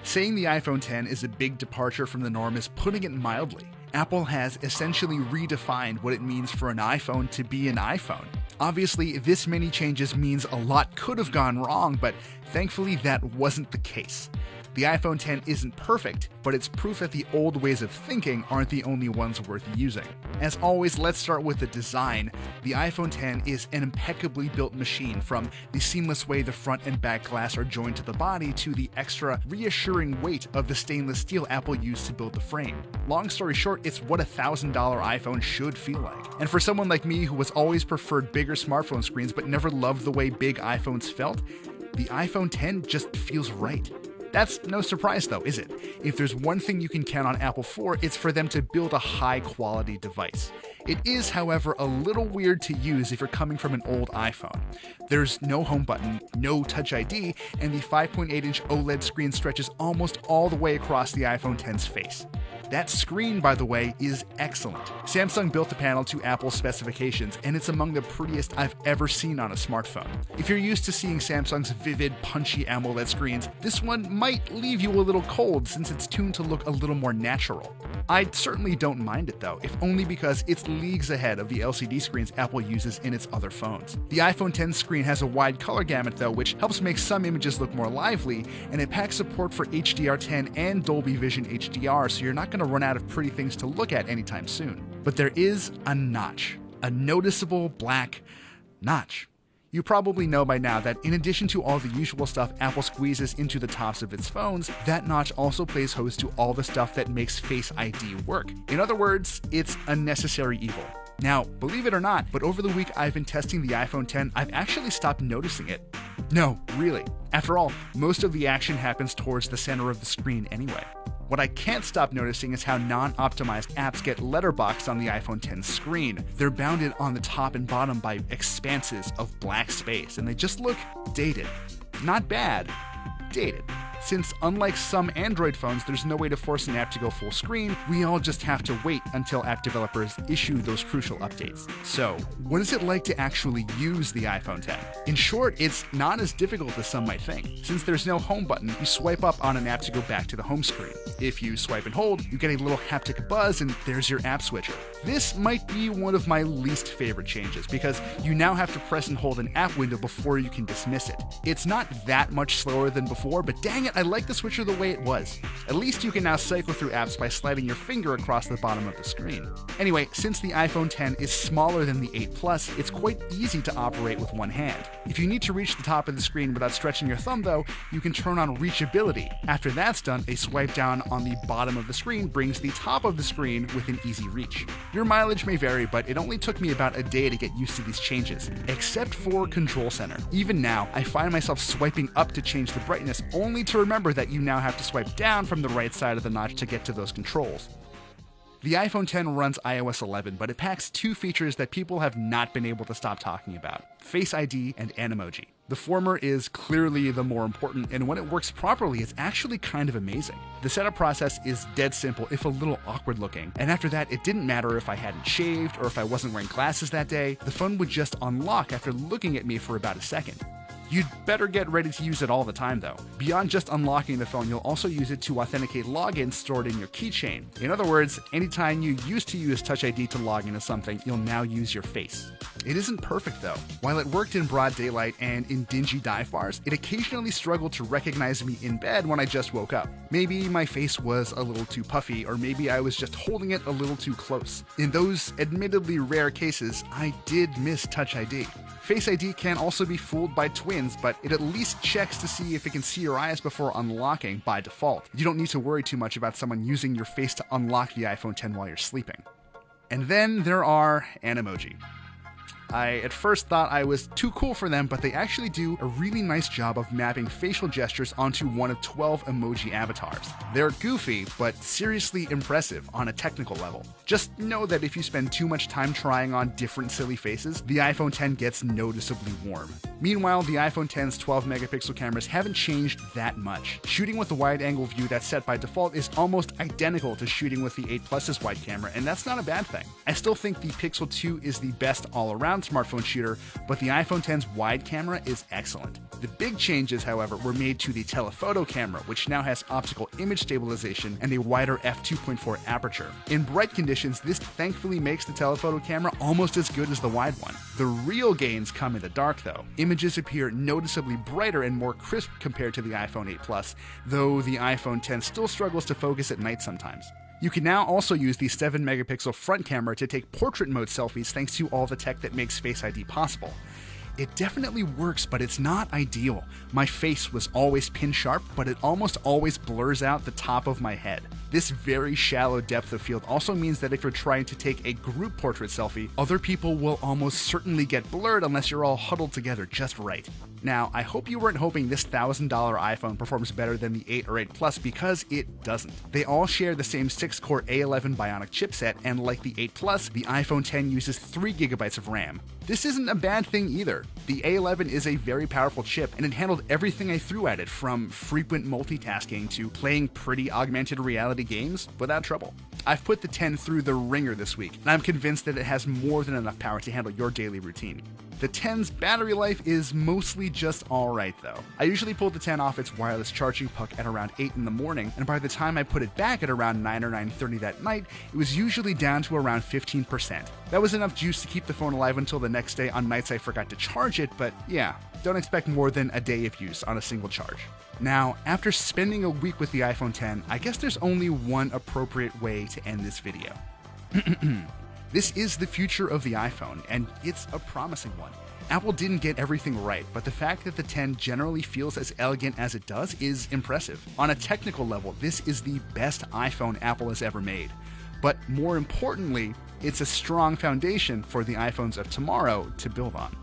Saying the iPhone X is a big departure from the norm is putting it mildly. Apple has essentially redefined what it means for an iPhone to be an iPhone. Obviously, this many changes means a lot could have gone wrong, but thankfully that wasn't the case. The iPhone X isn't perfect, but it's proof that the old ways of thinking aren't the only ones worth using. As always, let's start with the design. The iPhone X is an impeccably built machine, from the seamless way the front and back glass are joined to the body to the extra reassuring weight of the stainless steel Apple used to build the frame. Long story short, it's what a $1,000 iPhone should feel like. And for someone like me who has always preferred bigger smartphone screens but never loved the way big iPhones felt, the iPhone X just feels right. That's no surprise though, is it? If there's one thing you can count on Apple for, it's for them to build a high-quality device. It is, however, a little weird to use if you're coming from an old iPhone. There's no home button, no Touch ID, and the 5.8-inch OLED screen stretches almost all the way across the iPhone X's face. That screen, by the way, is excellent. Samsung built the panel to Apple's specifications, and it's among the prettiest I've ever seen on a smartphone. If you're used to seeing Samsung's vivid, punchy AMOLED screens, this one might leave you a little cold since it's tuned to look a little more natural. I certainly don't mind it though, if only because it's leagues ahead of the LCD screens Apple uses in its other phones. The iPhone X screen has a wide color gamut though, which helps make some images look more lively, and it packs support for HDR10 and Dolby Vision HDR, so you're not going to run out of pretty things to look at anytime soon. But there is a notch, a noticeable black notch. You probably know by now that in addition to all the usual stuff Apple squeezes into the tops of its phones, that notch also plays host to all the stuff that makes Face ID work. In other words, it's a necessary evil. Now, believe it or not, but over the week I've been testing the iPhone X, I've actually stopped noticing it. No, really. After all, most of the action happens towards the center of the screen anyway. What I can't stop noticing is how non-optimized apps get letterboxed on the iPhone X screen. They're bounded on the top and bottom by expanses of black space, and they just look dated. Not bad, dated. Since unlike some Android phones, there's no way to force an app to go full screen, we all just have to wait until app developers issue those crucial updates. So, what is it like to actually use the iPhone X? In short, it's not as difficult as some might think. Since there's no home button, you swipe up on an app to go back to the home screen. If you swipe and hold, you get a little haptic buzz and there's your app switcher. This might be one of my least favorite changes because you now have to press and hold an app window before you can dismiss it. It's not that much slower than before, but dang it, I like the switcher the way it was. At least you can now cycle through apps by sliding your finger across the bottom of the screen. Anyway, since the iPhone X is smaller than the 8 Plus, it's quite easy to operate with one hand. If you need to reach the top of the screen without stretching your thumb though, you can turn on reachability. After that's done, a swipe down on the bottom of the screen brings the top of the screen within easy reach. Your mileage may vary, but it only took me about a day to get used to these changes, except for Control Center. Even now, I find myself swiping up to change the brightness, only to remember that you now have to swipe down from the right side of the notch to get to those controls. The iPhone X runs iOS 11, but it packs two features that people have not been able to stop talking about: Face ID and Animoji. The former is clearly the more important, and when it works properly, it's actually kind of amazing. The setup process is dead simple, if a little awkward looking, and after that, it didn't matter if I hadn't shaved or if I wasn't wearing glasses that day. The phone would just unlock after looking at me for about a second. You'd better get ready to use it all the time though. Beyond just unlocking the phone, you'll also use it to authenticate logins stored in your keychain. In other words, anytime you used to use Touch ID to log into something, you'll now use your face. It isn't perfect though. While it worked in broad daylight and in dingy dive bars, it occasionally struggled to recognize me in bed when I just woke up. Maybe my face was a little too puffy, or maybe I was just holding it a little too close. In those admittedly rare cases, I did miss Touch ID. Face ID can also be fooled by twins, but it at least checks to see if it can see your eyes before unlocking by default. You don't need to worry too much about someone using your face to unlock the iPhone X while you're sleeping. And then there are Animoji. I at first thought I was too cool for them, but they actually do a really nice job of mapping facial gestures onto one of 12 emoji avatars. They're goofy, but seriously impressive on a technical level. Just know that if you spend too much time trying on different silly faces, the iPhone X gets noticeably warm. Meanwhile, the iPhone X's 12 megapixel cameras haven't changed that much. Shooting with the wide-angle view that's set by default is almost identical to shooting with the 8 Plus's wide camera, and that's not a bad thing. I still think the Pixel 2 is the best all-around non-smartphone shooter, but the iPhone X's wide camera is excellent. The big changes, however, were made to the telephoto camera, which now has optical image stabilization and a wider f2.4 aperture. In bright conditions, this thankfully makes the telephoto camera almost as good as the wide one. The real gains come in the dark, though. Images appear noticeably brighter and more crisp compared to the iPhone 8 Plus, though the iPhone X still struggles to focus at night sometimes. You can now also use the 7-megapixel front camera to take portrait mode selfies thanks to all the tech that makes Face ID possible. It definitely works, but it's not ideal. My face was always pin sharp, but it almost always blurs out the top of my head. This very shallow depth of field also means that if you're trying to take a group portrait selfie, other people will almost certainly get blurred unless you're all huddled together just right. Now, I hope you weren't hoping this $1,000 iPhone performs better than the 8 or 8 Plus because it doesn't. They all share the same 6-core A11 Bionic chipset, and like the 8 Plus, the iPhone X uses 3GB of RAM. This isn't a bad thing either. The A11 is a very powerful chip, and it handled everything I threw at it, from frequent multitasking to playing pretty augmented reality games without trouble. I've put the 10 through the ringer this week, and I'm convinced that it has more than enough power to handle your daily routine. The 10's battery life is mostly just alright though. I usually pull the 10 off its wireless charging puck at around 8 in the morning, and by the time I put it back at around 9 or 9:30 that night, it was usually down to around 15%. That was enough juice to keep the phone alive until the next day on nights I forgot to charge it, but yeah, don't expect more than a day of use on a single charge. Now, after spending a week with the iPhone X, I guess there's only one appropriate way to end this video. This is the future of the iPhone, and it's a promising one. Apple didn't get everything right, but the fact that the 10 generally feels as elegant as it does is impressive. On a technical level, this is the best iPhone Apple has ever made. But more importantly, it's a strong foundation for the iPhones of tomorrow to build on.